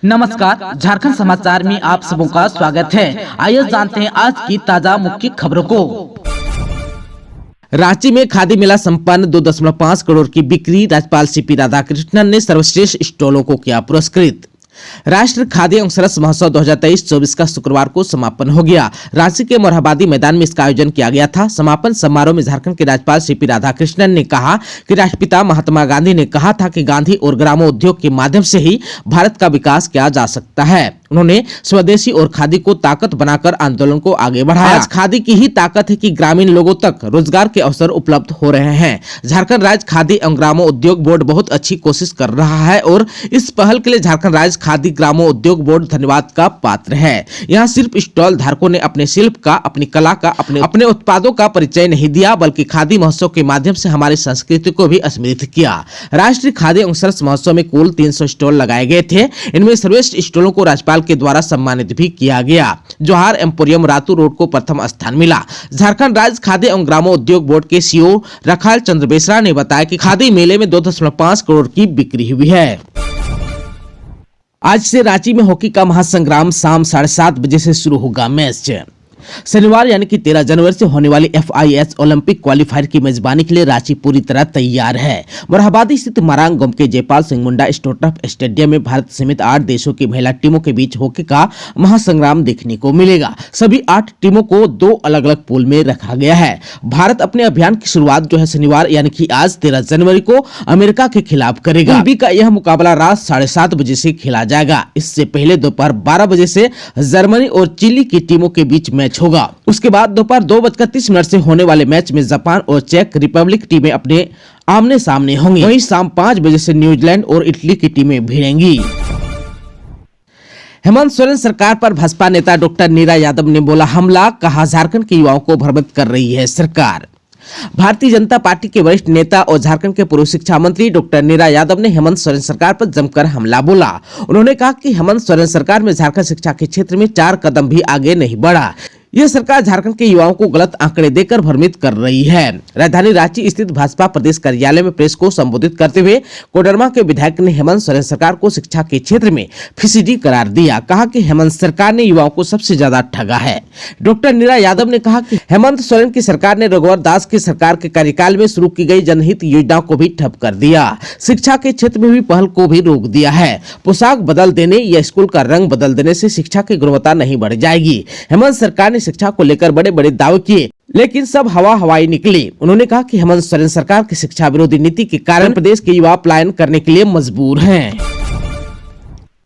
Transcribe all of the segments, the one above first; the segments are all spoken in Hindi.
नमस्कार, झारखंड समाचार में आप सबों का स्वागत है। आइए जानते हैं आज की ताजा मुख्य खबरों को। रांची में खादी मेला संपन्न, 2.5 करोड़ की बिक्री। राज्यपाल सीपी राधाकृष्णन ने सर्वश्रेष्ठ स्टॉलों को किया पुरस्कृत। राष्ट्रीय खादी एवं सरस महोत्सव 2023-24 का शुक्रवार को समापन हो गया। रांची के मोरहाबादी मैदान में इसका आयोजन किया गया था। समापन समारोह में झारखंड के राज्यपाल सीपी राधाकृष्णन ने कहा कि राष्ट्रपिता महात्मा गांधी ने कहा था कि गांधी और ग्रामोद्योग के माध्यम से ही भारत का विकास किया जा सकता है। उन्होंने स्वदेशी और खादी को ताकत बनाकर आंदोलन को आगे बढ़ाया। आज खादी की ही ताकत है कि ग्रामीण लोगों तक रोजगार के अवसर उपलब्ध हो रहे हैं। झारखंड राज्य खादी एवं ग्रामोद्योग बोर्ड बहुत अच्छी कोशिश कर रहा है और इस पहल के लिए झारखंड राज्य खादी ग्रामोद्योग बोर्ड धन्यवाद का पात्र है। यहाँ सिर्फ स्टॉल धारकों ने अपने शिल्प का, अपनी कला का, अपने उत्पादों का परिचय नहीं दिया, बल्कि खादी महोत्सव के माध्यम से हमारी संस्कृति को भी स्मृत किया। राष्ट्रीय खादी एवं सरस महोत्सव में कुल 300 स्टॉल लगाए गए थे। इनमें सर्वश्रेष्ठ स्टॉलों को राज्यपाल के द्वारा सम्मानित भी किया गया। जौहार एम्पोरियम रातू रोड को प्रथम स्थान मिला। झारखंड राज्य खादी एवं ग्रामोद्योग बोर्ड के सीईओ रखाल चंद्र बेसरा ने बताया कि खादी मेले में 2.5 करोड़ की बिक्री हुई है। आज से रांची में हॉकी का महासंग्राम शाम 7:30 बजे से शुरू होगा मैच। शनिवार यानी कि 13 जनवरी से होने वाली FIS ओलंपिक क्वालिफायर की मेजबानी के लिए रांची पूरी तरह तैयार है। मोरहाबादी स्थित मारांग गांव के जयपाल सिंह मुंडा स्टोटफ स्टेडियम में भारत समेत 8 देशों की महिला टीमों के बीच हॉकी का महासंग्राम देखने को मिलेगा। सभी 8 टीमों को 2 अलग अलग पूल में रखा गया है। भारत अपने अभियान की शुरुआत जो है शनिवार यानी कि आज 13 जनवरी को अमेरिका के खिलाफ करेगा। पूल बी का यह मुकाबला रात 7:30 बजे से खेला जाएगा। इससे पहले दोपहर 12 बजे से जर्मनी और चिली की टीमों के बीच मैच होगा। उसके बाद दोपहर 2:30 से होने वाले मैच में जापान और चेक रिपब्लिक टीमें अपने आमने सामने होंगी। वहीं शाम 5 बजे से न्यूजीलैंड और इटली की टीमें भिड़ेंगी। हेमंत सोरेन सरकार पर भाजपा नेता डॉक्टर नीरा यादव ने बोला हमला, कहा झारखंड के युवाओं को भ्रमित कर रही है सरकार। भारतीय जनता पार्टी के वरिष्ठ नेता और झारखंड के पूर्व शिक्षा मंत्री डॉक्टर नीरा यादव ने हेमंत सोरेन सरकार पर जमकर हमला बोला। उन्होंने कहा कि हेमंत सोरेन सरकार में झारखंड शिक्षा के क्षेत्र में 4 कदम भी आगे नहीं बढ़ा। यह सरकार झारखंड के युवाओं को गलत आंकड़े देकर भ्रमित कर रही है। राजधानी रांची स्थित भाजपा प्रदेश कार्यालय में प्रेस को संबोधित करते हुए कोडरमा के विधायक ने हेमंत सोरेन सरकार को शिक्षा के क्षेत्र में फिसडी करार दिया। कहा कि हेमंत सरकार ने युवाओं को सबसे ज्यादा ठगा है। डॉक्टर नीरा यादव ने कहा कि हेमंत सोरेन की सरकार ने रघुवर दास की सरकार के कार्यकाल में शुरू की गई जनहित योजनाओं को भी ठप कर दिया। शिक्षा के क्षेत्र में भी पहल को भी रोक दिया है। पोशाक बदल देने या स्कूल का रंग बदल देने से शिक्षा की गुणवत्ता नहीं बढ़ जाएगी। हेमंत सरकार ने शिक्षा को लेकर बड़े बड़े दावे किए, लेकिन सब हवाई निकली। उन्होंने कहा कि हेमंत सोरेन सरकार की शिक्षा विरोधी नीति के कारण प्रदेश के युवा पलायन करने के लिए मजबूर हैं।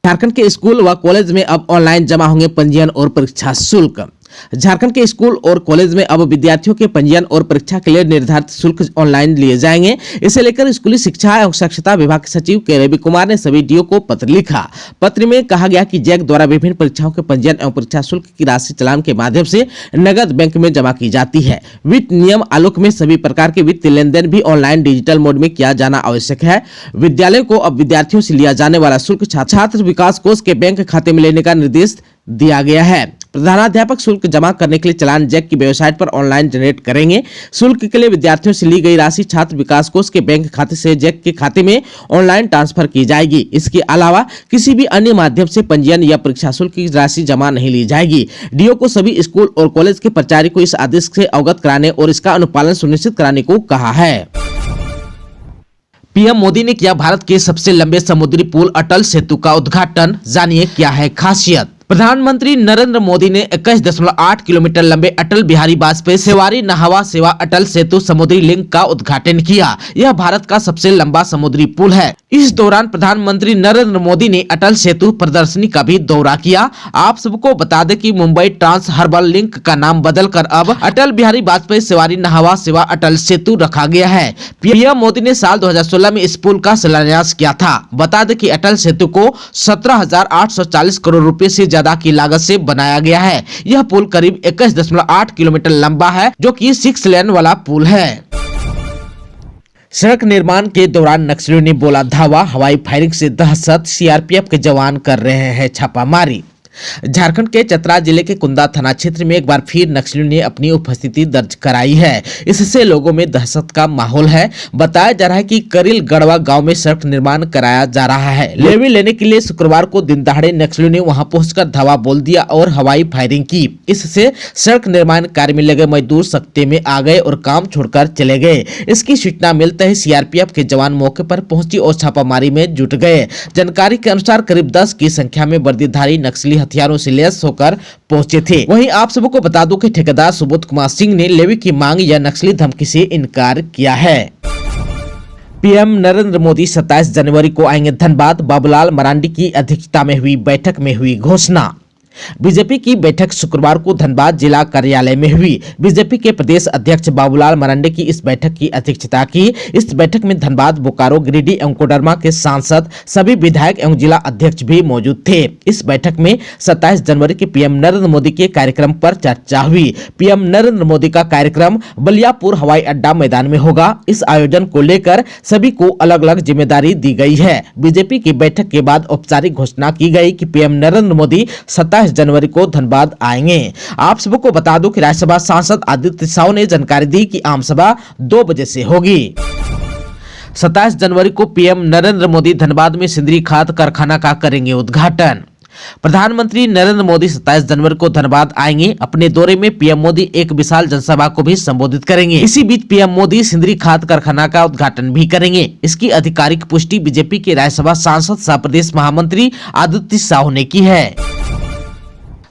झारखंड के स्कूल व कॉलेज में अब ऑनलाइन जमा होंगे पंजीयन और परीक्षा शुल्क। झारखंड के स्कूल और कॉलेज में अब विद्यार्थियों के पंजीयन और परीक्षा के लिए निर्धारित शुल्क ऑनलाइन लिए जाएंगे। इसे लेकर स्कूली शिक्षा एवं साक्षरता विभाग के सचिव के रवि कुमार ने सभी डीओ को पत्र लिखा। पत्र में कहा गया कि जैक द्वारा विभिन्न परीक्षाओं के पंजीयन एवं परीक्षा शुल्क की राशि चालान के माध्यम से नगद बैंक में जमा की जाती है। वित्त नियम आलोक में सभी प्रकार के वित्तीय लेन देन भी ऑनलाइन डिजिटल मोड में किया जाना आवश्यक है। विद्यालय को अब विद्यार्थियों से लिया जाने वाला शुल्क छात्र विकास कोष के बैंक खाते में लेने का निर्देश दिया गया है। प्रधानाध्यापक शुल्क जमा करने के लिए चालान जैक की वेबसाइट पर ऑनलाइन जनरेट करेंगे। शुल्क के लिए विद्यार्थियों से ली गई राशि छात्र विकास कोष के बैंक खाते से जैक के खाते में ऑनलाइन ट्रांसफर की जाएगी। इसके अलावा किसी भी अन्य माध्यम से पंजीयन या परीक्षा शुल्क की राशि जमा नहीं ली जाएगी। डीओ को सभी स्कूल और कॉलेज के प्राचार्य को इस आदेश से अवगत कराने और इसका अनुपालन सुनिश्चित कराने को कहा है। पीएम मोदी ने किया भारत के सबसे लंबे समुद्री पुल अटल सेतु का उद्घाटन। जानिए क्या है खासियत। प्रधानमंत्री नरेंद्र मोदी ने 21.8 किलोमीटर लंबे अटल बिहारी वाजपेयी सेवारी नहावा सेवा अटल सेतु समुद्री लिंक का उद्घाटन किया। यह भारत का सबसे लंबा समुद्री पुल है। इस दौरान प्रधानमंत्री नरेंद्र मोदी ने अटल सेतु प्रदर्शनी का भी दौरा किया। आप सबको बता दें कि मुंबई ट्रांस हार्बर लिंक का नाम बदलकर अब अटल बिहारी वाजपेयी सेवारी नहावा सेवा अटल सेतु रखा गया है। पीएम मोदी ने साल 2016 में इस पुल का शिलान्यास किया था। बता दें कि अटल सेतु को 17,840 करोड़ रुपए से ज्यादा की लागत से बनाया गया है। यह पुल करीब 21.8 किलोमीटर लंबा है, जो कि 6 लेन वाला पुल है। सड़क निर्माण के दौरान नक्सलियों ने बोला धावा, हवाई फायरिंग से दहशत, सीआरपीएफ के जवान कर रहे हैं छापामारी। झारखंड के चतरा जिले के कुंदा थाना क्षेत्र में एक बार फिर नक्सलियों ने अपनी उपस्थिति दर्ज कराई है। इससे लोगों में दहशत का माहौल है। बताया जा रहा है कि करील गढ़वा गांव में सड़क निर्माण कराया जा रहा है। लेवी लेने के लिए शुक्रवार को दिन दहाड़े नक्सलियों ने वहां पहुंचकर धावा बोल दिया और हवाई फायरिंग की। इससे सड़क निर्माण कार्य में लगे मजदूर सकते में आ गए और काम छोड़कर चले गए। इसकी सूचना मिलते ही सीआरपीएफ के जवान मौके पर पहुंची और छापामारी में जुट गए। जानकारी के अनुसार करीब 10 की संख्या में वर्दीधारी नक्सली हथियारों से लैस होकर पहुंचे थे। वहीं आप सबको बता दूं कि ठेकेदार सुबोध कुमार सिंह ने लेवी की मांग या नक्सली धमकी से इनकार किया है। पीएम नरेंद्र मोदी 27 जनवरी को आएंगे धनबाद। बाबूलाल मरांडी की अध्यक्षता में हुई बैठक में हुई घोषणा। बीजेपी की बैठक शुक्रवार को धनबाद जिला कार्यालय में हुई। बीजेपी के प्रदेश अध्यक्ष बाबूलाल मरांडी की इस बैठक की अध्यक्षता की। इस बैठक में धनबाद, बोकारो, गिरिडीह एवं कोडरमा के सांसद, सभी विधायक एवं जिला अध्यक्ष भी मौजूद थे। इस बैठक में 27 जनवरी के पीएम नरेंद्र मोदी के कार्यक्रम पर चर्चा हुई। पीएम नरेंद्र मोदी का कार्यक्रम बलियापुर हवाई अड्डा मैदान में होगा। इस आयोजन को लेकर सभी को अलग अलग जिम्मेदारी दी गई है। बीजेपी की बैठक के बाद औपचारिक घोषणा की गई कि पीएम नरेंद्र मोदी 27 जनवरी को धनबाद आएंगे। आप सबको बता दूं कि राज्यसभा सांसद आदित्य साहू ने जानकारी दी कि आम सभा 2 बजे से होगी। 27 जनवरी को पीएम नरेंद्र मोदी धनबाद में सिंदरी खाद कारखाना का करेंगे उद्घाटन। प्रधानमंत्री नरेंद्र मोदी 27 जनवरी को धनबाद आएंगे। अपने दौरे में पीएम मोदी एक विशाल जनसभा को भी संबोधित करेंगे। इसी बीच पीएम मोदी सिंदरी खाद कारखाना का उद्घाटन भी करेंगे। इसकी आधिकारिक पुष्टि बीजेपी के राज्यसभा सांसद सह प्रदेश महामंत्री आदित्य साहू ने की है।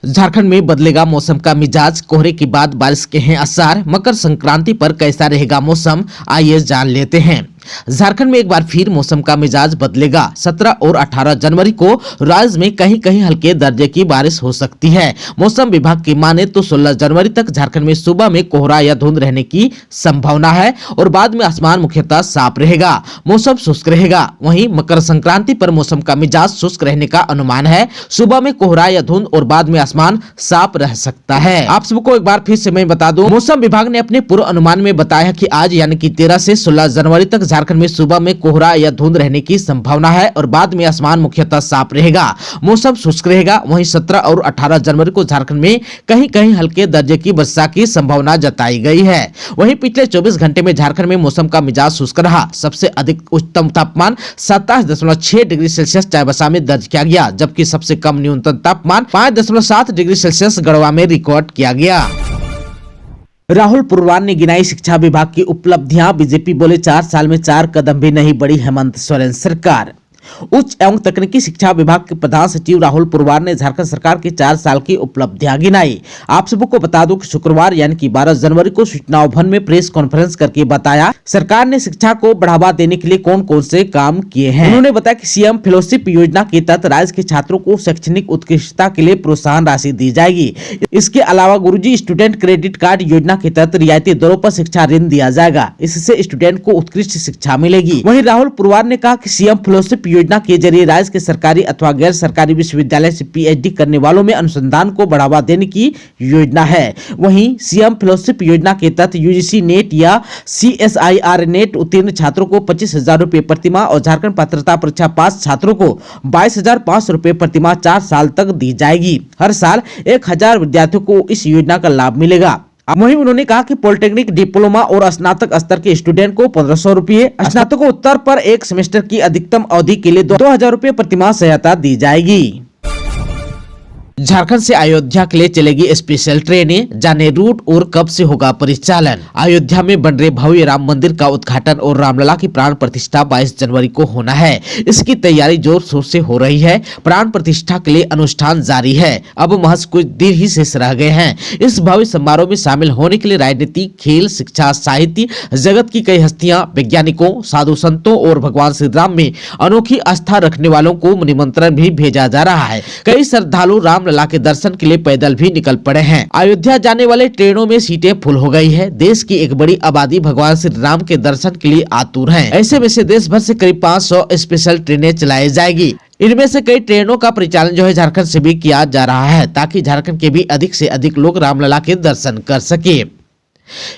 झारखंड में बदलेगा मौसम का मिजाज। कोहरे के बाद बारिश के हैं आसार। मकर संक्रांति पर कैसा रहेगा मौसम, आइए जान लेते हैं। झारखंड में एक बार फिर मौसम का मिजाज बदलेगा। 17 और 18 जनवरी को राज्य में कहीं कहीं हल्के दर्जे की बारिश हो सकती है। मौसम विभाग की माने तो 16 जनवरी तक झारखंड में सुबह में कोहरा या धुंध रहने की संभावना है और बाद में आसमान मुख्यतः साफ रहेगा। मौसम शुष्क रहेगा। वहीं मकर संक्रांति पर मौसम का मिजाज शुष्क रहने का अनुमान है। सुबह में कोहरा या धुंध और बाद में आसमान साफ रह सकता है। आप सबको एक बार फिर से मैं बता दूं, मौसम विभाग ने अपने पूर्व अनुमान में बताया कि आज यानी कि 13 से 16 जनवरी तक झारखंड में सुबह में कोहरा या धुंध रहने की संभावना है और बाद में आसमान मुख्यतः साफ रहेगा। मौसम शुष्क रहेगा। वहीं 17 और 18 जनवरी को झारखंड में कहीं कहीं हल्के दर्जे की वर्षा की संभावना जताई गई है। वहीं पिछले 24 घंटे में झारखंड में मौसम का मिजाज शुष्क रहा। सबसे अधिक उच्चतम तापमान 27.6 डिग्री सेल्सियस चाईबासा में दर्ज किया गया, जबकि सबसे कम न्यूनतम तापमान 5.7 डिग्री सेल्सियस गढ़वा में रिकॉर्ड किया गया। राहुल पुरवार ने गिनाई शिक्षा विभाग की उपलब्धियां। बीजेपी बोले 4 साल में 4 कदम भी नहीं बढ़ी हेमंत सोरेन सरकार। उच्च एवं तकनीकी शिक्षा विभाग के प्रधान सचिव राहुल पुरवार ने झारखंड सरकार की 4 साल की उपलब्धियां गिनाई। आप सबको बता दूं कि शुक्रवार यानी कि 12 जनवरी को सूचना भवन में प्रेस कॉन्फ्रेंस करके बताया सरकार ने शिक्षा को बढ़ावा देने के लिए कौन कौन से काम किए हैं। उन्होंने बताया कि सीएम फेलोशिप योजना के तहत राज्य के छात्रों को शैक्षणिक उत्कृष्टता के लिए प्रोत्साहन राशि दी जाएगी। इसके अलावा गुरुजी स्टूडेंट क्रेडिट कार्ड योजना के तहत रियायती दरों पर शिक्षा ऋण दिया जाएगा। इससे स्टूडेंट को उत्कृष्ट शिक्षा मिलेगी। वहीं राहुल पुरवार ने कहा कि सीएम फेलोशिप योजना के जरिए राज्य के सरकारी अथवा गैर सरकारी विश्वविद्यालय से पीएचडी करने वालों में अनुसंधान को बढ़ावा देने की योजना है। वहीं सीएम फेलोशिप योजना के तहत यूजीसी नेट या सीएसआईआर नेट उत्तीर्ण छात्रों को 25,000 रुपए प्रतिमाह और झारखंड पात्रता परीक्षा पास छात्रों को 22,500 रुपए प्रतिमाह 4 साल तक दी जाएगी। हर साल 1,000 विद्यार्थियों को इस योजना का लाभ मिलेगा। वहीं उन्होंने कहा कि पॉलिटेक्निक, डिप्लोमा और स्नातक स्तर के स्टूडेंट को 1,500 रुपए, स्नातकोत्तर पर एक सेमेस्टर की अधिकतम अवधि के लिए 2,000 रुपए प्रतिमाह सहायता दी जाएगी। झारखंड से अयोध्या के लिए चलेगी स्पेशल ट्रेनें। जाने रूट और कब से होगा परिचालन। अयोध्या में बन रहे भव्य राम मंदिर का उद्घाटन और रामलला की प्राण प्रतिष्ठा 22 जनवरी को होना है। इसकी तैयारी जोर शोर से हो रही है। प्राण प्रतिष्ठा के लिए अनुष्ठान जारी है। अब महज कुछ दिन ही शेष रह गए हैं। इस भव्य समारोह में शामिल होने के लिए राजनीति, खेल, शिक्षा, साहित्य जगत की कई हस्तियां, वैज्ञानिकों, साधु संतों और भगवान श्री राम में अनोखी आस्था रखने वालों को निमंत्रण भी भेजा जा रहा है। कई श्रद्धालु राम लला के दर्शन के लिए पैदल भी निकल पड़े हैं। अयोध्या जाने वाले ट्रेनों में सीटें फुल हो गई है। देश की एक बड़ी आबादी भगवान श्री राम के दर्शन के लिए आतुर है। ऐसे में से देश भर से करीब 500 स्पेशल ट्रेनें चलाई जाएगी। इनमें से कई ट्रेनों का परिचालन जो है झारखंड से भी किया जा रहा है, ताकि झारखंड के भी अधिक से अधिक लोग रामलला के दर्शन कर सके।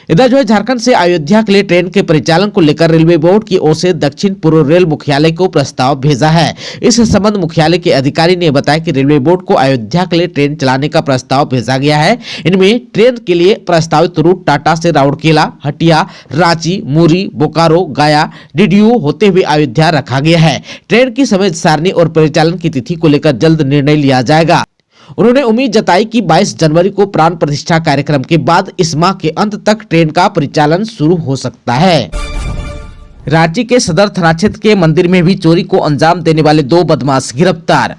इधर जो है झारखंड से अयोध्या के लिए ट्रेन के परिचालन को लेकर रेलवे बोर्ड की ओर से दक्षिण पूर्व रेल मुख्यालय को प्रस्ताव भेजा है। इस संबंध मुख्यालय के अधिकारी ने बताया कि रेलवे बोर्ड को अयोध्या के लिए ट्रेन चलाने का प्रस्ताव भेजा गया है। इनमें ट्रेन के लिए प्रस्तावित रूट टाटा से राउरकेला, हटिया, रांची, मुरी, बोकारो, गया, डीडीयू होते हुए अयोध्या रखा गया है। ट्रेन की समय सारणी और परिचालन की तिथि को लेकर जल्द निर्णय लिया जाएगा। उन्होंने उम्मीद जताई कि 22 जनवरी को प्राण प्रतिष्ठा कार्यक्रम के बाद इस माह के अंत तक ट्रेन का परिचालन शुरू हो सकता है। रांची के सदर थाना क्षेत्र के मंदिर में भी चोरी को अंजाम देने वाले 2 बदमाश गिरफ्तार।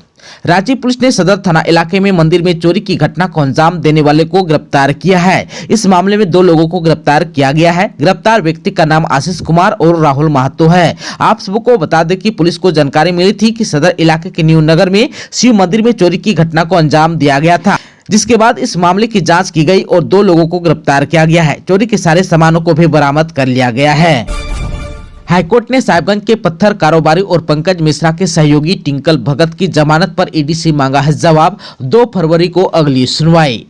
रांची पुलिस ने सदर थाना इलाके में मंदिर में चोरी की घटना को अंजाम देने वाले को गिरफ्तार किया है। इस मामले में 2 लोगों को गिरफ्तार किया गया है। गिरफ्तार व्यक्ति का नाम आशीष कुमार और राहुल महतो है। आप सबको बता दें कि पुलिस को जानकारी मिली थी कि सदर इलाके के न्यू नगर में शिव मंदिर में चोरी की घटना को अंजाम दिया गया था, जिसके बाद इस मामले की जाँच की गई और 2 लोगों को गिरफ्तार किया गया है। चोरी के सारे सामानों को भी बरामद कर लिया गया है। हाईकोर्ट ने साहिबगंज के पत्थर कारोबारी और पंकज मिश्रा के सहयोगी टिंकल भगत की जमानत पर ईडी से मांगा है जवाब। 2 फरवरी को अगली सुनवाई।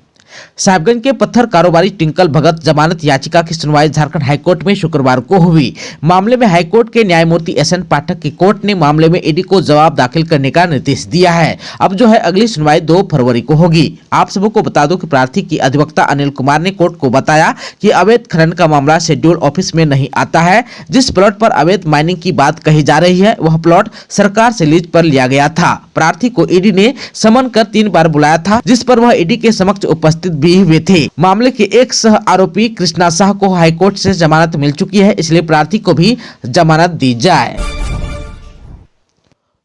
साहिबगंज के पत्थर कारोबारी टिंकल भगत जमानत याचिका की सुनवाई झारखंड हाईकोर्ट में शुक्रवार को हुई। मामले में हाईकोर्ट के न्यायमूर्ति SN पाठक की कोर्ट ने मामले में ईडी को जवाब दाखिल करने का निर्देश दिया है। अब जो है अगली सुनवाई 2 फरवरी को होगी। आप सबको बता दो कि प्रार्थी की अधिवक्ता अनिल कुमार ने कोर्ट को बताया कि अवैध खनन का मामला शेड्यूल ऑफिस में नहीं आता है। जिस प्लॉट पर अवैध माइनिंग की बात कही जा रही है वह प्लॉट सरकार से लीज पर लिया गया था। प्रार्थी को ईडी ने समन कर 3 बार बुलाया था, जिस पर वह ईडी के समक्ष उपस्थित भी हुए थे। मामले के एक सह आरोपी कृष्णा शाह को हाईकोर्ट से जमानत मिल चुकी है, इसलिए प्रार्थी को भी जमानत दी जाए।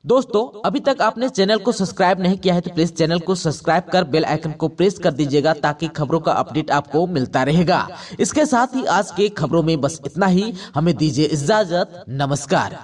दोस्तों, अभी तक आपने चैनल को सब्सक्राइब नहीं किया है तो प्लीज चैनल को सब्सक्राइब कर बेल आइकन को प्रेस कर दीजिएगा ताकि खबरों का अपडेट आपको मिलता रहेगा। इसके साथ ही आज के खबरों में बस इतना ही। हमें दीजिए इजाजत। नमस्कार।